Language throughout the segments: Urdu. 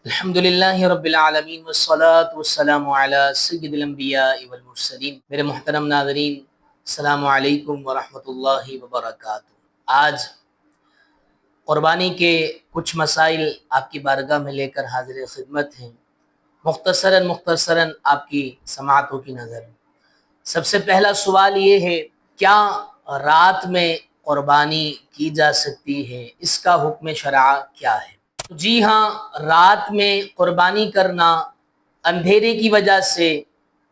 الحمدللہ رب العالمین والصلاة والسلام علی سید الانبیاء والمرسلین۔ میرے محترم ناظرین، السلام علیکم ورحمۃ اللہ وبرکاتہ۔ آج قربانی کے کچھ مسائل آپ کی بارگاہ میں لے کر حاضر خدمت ہیں، مختصراً آپ کی سماعتوں کی نظر۔ سب سے پہلا سوال یہ ہے، کیا رات میں قربانی کی جا سکتی ہے؟ اس کا حکم شرع کیا ہے؟ جی ہاں، رات میں قربانی کرنا اندھیرے کی وجہ سے،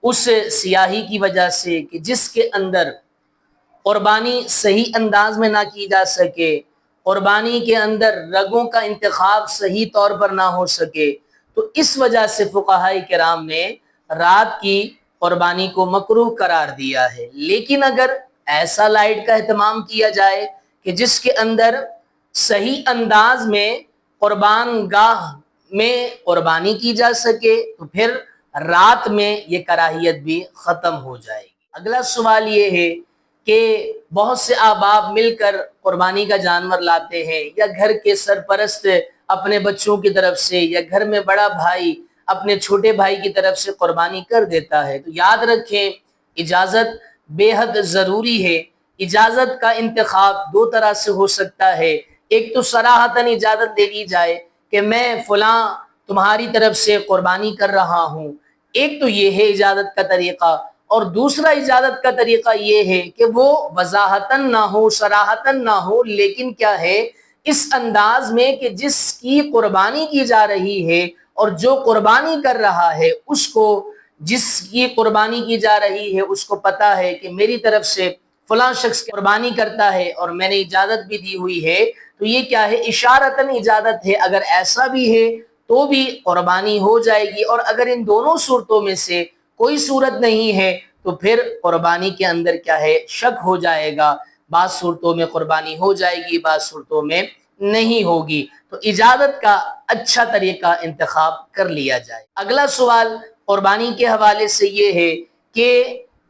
اس سیاہی کی وجہ سے کہ جس کے اندر قربانی صحیح انداز میں نہ کی جا سکے، قربانی کے اندر رگوں کا انتخاب صحیح طور پر نہ ہو سکے، تو اس وجہ سے فقہائے کرام نے رات کی قربانی کو مکروہ قرار دیا ہے۔ لیکن اگر ایسا لائٹ کا اہتمام کیا جائے کہ جس کے اندر صحیح انداز میں قربان گاہ میں قربانی کی جا سکے، تو پھر رات میں یہ کراہیت بھی ختم ہو جائے گی۔ اگلا سوال یہ ہے کہ بہت سے احباب مل کر قربانی کا جانور لاتے ہیں، یا گھر کے سرپرست اپنے بچوں کی طرف سے، یا گھر میں بڑا بھائی اپنے چھوٹے بھائی کی طرف سے قربانی کر دیتا ہے۔ تو یاد رکھیں، اجازت بے حد ضروری ہے۔ اجازت کا انتخاب دو طرح سے ہو سکتا ہے۔ ایک تو صراحتاً اجازت دے دی جائے کہ میں فلاں تمہاری طرف سے قربانی کر رہا ہوں، ایک تو یہ ہے اجازت کا طریقہ، اور دوسرا اجازت کا طریقہ یہ ہے کہ وہ وضاحتاً نہ ہو، صراحتاً نہ ہو، لیکن کیا ہے، اس انداز میں کہ جس کی قربانی کی جا رہی ہے اور جو قربانی کر رہا ہے، اس کو، جس کی قربانی کی جا رہی ہے، اس کو پتا ہے کہ میری طرف سے فلاں شخص قربانی کرتا ہے اور میں نے اجازت بھی دی ہوئی ہے، تو یہ کیا ہے، اشارتاً اجازت ہے۔ اگر ایسا بھی ہے تو بھی قربانی ہو جائے گی، اور اگر ان دونوں صورتوں میں سے کوئی صورت نہیں ہے تو پھر قربانی کے اندر کیا ہے، شک ہو جائے گا۔ بعض صورتوں میں قربانی ہو جائے گی، بعض صورتوں میں نہیں ہوگی۔ تو اجازت کا اچھا طریقہ انتخاب کر لیا جائے۔ اگلا سوال قربانی کے حوالے سے یہ ہے کہ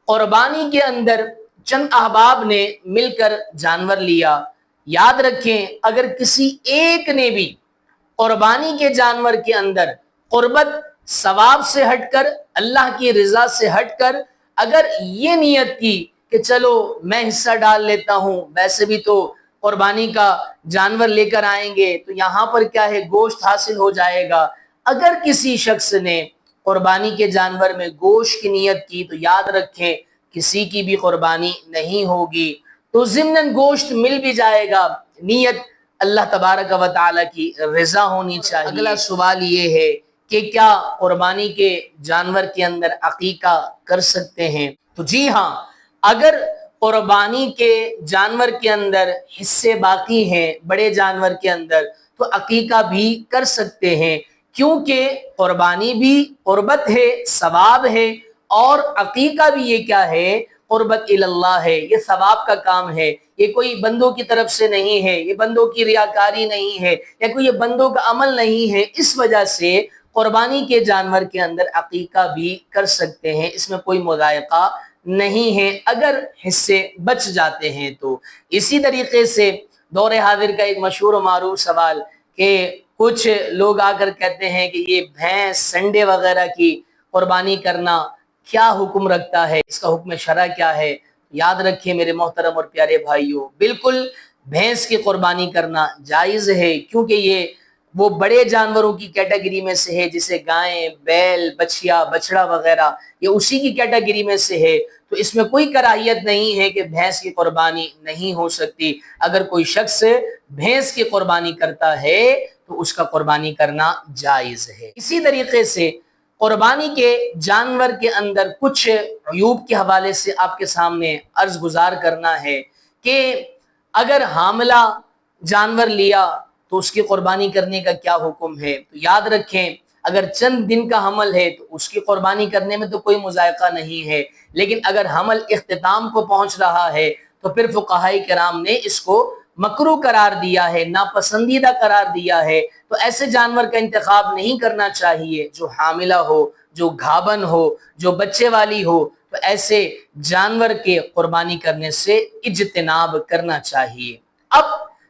قربانی کے اندر چند احباب نے مل کر جانور لیا۔ یاد رکھیں، اگر کسی ایک نے بھی قربانی کے جانور کے اندر قربت ثواب سے ہٹ کر، اللہ کی رضا سے ہٹ کر، اگر یہ نیت کی کہ چلو میں حصہ ڈال لیتا ہوں، ویسے بھی تو قربانی کا جانور لے کر آئیں گے تو یہاں پر کیا ہے، گوشت حاصل ہو جائے گا۔ اگر کسی شخص نے قربانی کے جانور میں گوشت کی نیت کی تو یاد رکھیں، کسی کی بھی قربانی نہیں ہوگی۔ تو ضمناً گوشت مل بھی جائے گا، نیت اللہ تبارک و تعالی کی رضا ہونی چاہیے۔ اگلا سوال یہ ہے کہ کیا قربانی کے جانور کے اندر عقیقہ کر سکتے ہیں؟ تو جی ہاں، اگر قربانی کے جانور کے اندر حصے باقی ہیں، بڑے جانور کے اندر، تو عقیقہ بھی کر سکتے ہیں، کیونکہ قربانی بھی قربت ہے، ثواب ہے، اور عقیقہ بھی یہ کیا ہے، قربت اللہ ہے، یہ ثواب کا کام ہے۔ یہ کوئی بندوں کی طرف سے نہیں ہے، یہ بندوں کی ریاکاری نہیں ہے، یا کوئی یہ بندوں کا عمل نہیں ہے۔ اس وجہ سے قربانی کے جانور کے اندر عقیقہ بھی کر سکتے ہیں، اس میں کوئی مضائقہ نہیں ہے اگر حصے بچ جاتے ہیں تو۔ اسی طریقے سے دور حاضر کا ایک مشہور و معروف سوال کہ کچھ لوگ آ کر کہتے ہیں کہ یہ بھینس سنڈے وغیرہ کی قربانی کرنا کیا حکم رکھتا ہے، اس کا حکم شرع کیا ہے؟ یاد رکھیں میرے محترم اور پیارے بھائیوں، بالکل بھینس کی قربانی کرنا جائز ہے، کیونکہ یہ وہ بڑے جانوروں کی کیٹیگری میں سے ہے، جسے گائیں، بیل، بچھیا، بچڑا وغیرہ، یہ اسی کی کیٹیگری میں سے ہے۔ تو اس میں کوئی کراہیت نہیں ہے کہ بھینس کی قربانی نہیں ہو سکتی۔ اگر کوئی شخص بھینس کی قربانی کرتا ہے تو اس کا قربانی کرنا جائز ہے۔ اسی طریقے سے قربانی کے جانور کے اندر کچھ عیوب کے حوالے سے آپ کے سامنے عرض گزار کرنا ہے کہ اگر حاملہ جانور لیا تو اس کی قربانی کرنے کا کیا حکم ہے؟ تو یاد رکھیں، اگر چند دن کا حمل ہے تو اس کی قربانی کرنے میں تو کوئی مضائقہ نہیں ہے، لیکن اگر حمل اختتام کو پہنچ رہا ہے تو پھر فقہائے کرام نے اس کو مکروہ قرار دیا ہے، ناپسندیدہ قرار دیا ہے۔ تو ایسے جانور کا انتخاب نہیں کرنا چاہیے جو حاملہ ہو، جو گھابن ہو، جو بچے والی ہو، تو ایسے جانور کے قربانی کرنے سے اجتناب کرنا چاہیے۔ اب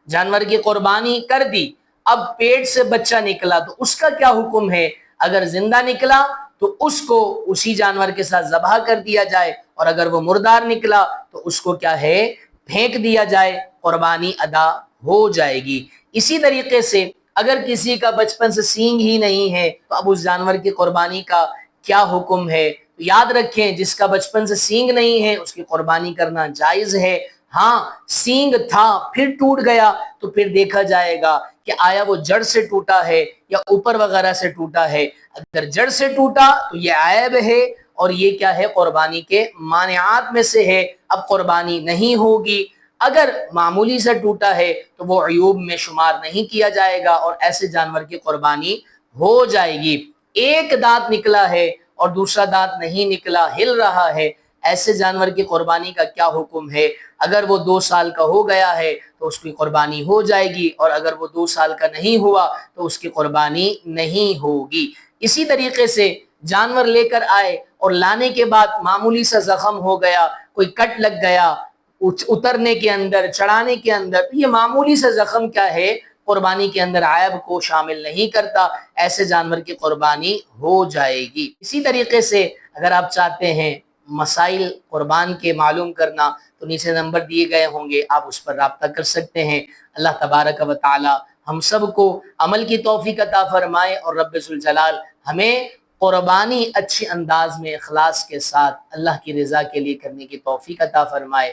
جانور کی قربانی کر دی، اب پیٹ سے بچہ نکلا تو اس کا کیا حکم ہے؟ اگر زندہ نکلا تو اس کو اسی جانور کے ساتھ ذبح کر دیا جائے، اور اگر وہ مردار نکلا تو اس کو کیا ہے؟ پھینک دیا جائے، قربانی ادا ہو جائے گی۔ اسی طریقے سے اگر کسی کا بچپن سے سینگ ہی نہیں ہے تو اب اس جانور کی قربانی کا کیا حکم ہے؟ یاد رکھیں، جس کا بچپن سے سینگ نہیں ہے اس کی قربانی کرنا جائز ہے۔ ہاں، سینگ تھا پھر ٹوٹ گیا تو پھر دیکھا جائے گا کہ آیا وہ جڑ سے ٹوٹا ہے یا اوپر وغیرہ سے ٹوٹا ہے۔ اگر جڑ سے ٹوٹا تو یہ عیب ہے اور یہ کیا ہے؟ قربانی کے مانعات میں سے ہے، اب قربانی نہیں ہوگی۔ اگر معمولی سے ٹوٹا ہے تو وہ عیوب میں شمار نہیں کیا جائے گا اور ایسے جانور کی قربانی ہو جائے گی۔ ایک دانت نکلا ہے اور دوسرا دانت نہیں نکلا، ہل رہا ہے، ایسے جانور کی قربانی کا کیا حکم ہے؟ اگر وہ 2 سال کا ہو گیا ہے تو اس کی قربانی ہو جائے گی، اور اگر وہ 2 سال کا نہیں ہوا تو اس کی قربانی نہیں ہوگی۔ اسی طریقے سے جانور لے کر آئے اور لانے کے بعد معمولی سا زخم ہو گیا، کوئی کٹ لگ گیا اترنے کے اندر، چڑھانے کے اندر، تو یہ معمولی سا زخم کیا ہے؟ قربانی کے اندر عیب کو شامل نہیں کرتا، ایسے جانور کی قربانی ہو جائے گی۔ اسی طریقے سے اگر آپ چاہتے ہیں مسائل قربان کے معلوم کرنا تو نیچے نمبر دیے گئے ہوں گے، آپ اس پر رابطہ کر سکتے ہیں۔ اللہ تبارک و تعالی ہم سب کو عمل کی توفیق عطا فرمائے اور رب ذوالجلال ہمیں قربانی اچھے انداز میں اخلاص کے ساتھ اللہ کی رضا کے لیے کرنے کی توفیق عطا فرمائے۔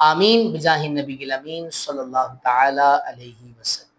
آمین بجاہ النبی الامین صلی اللہ تعالی علیہ وسلم۔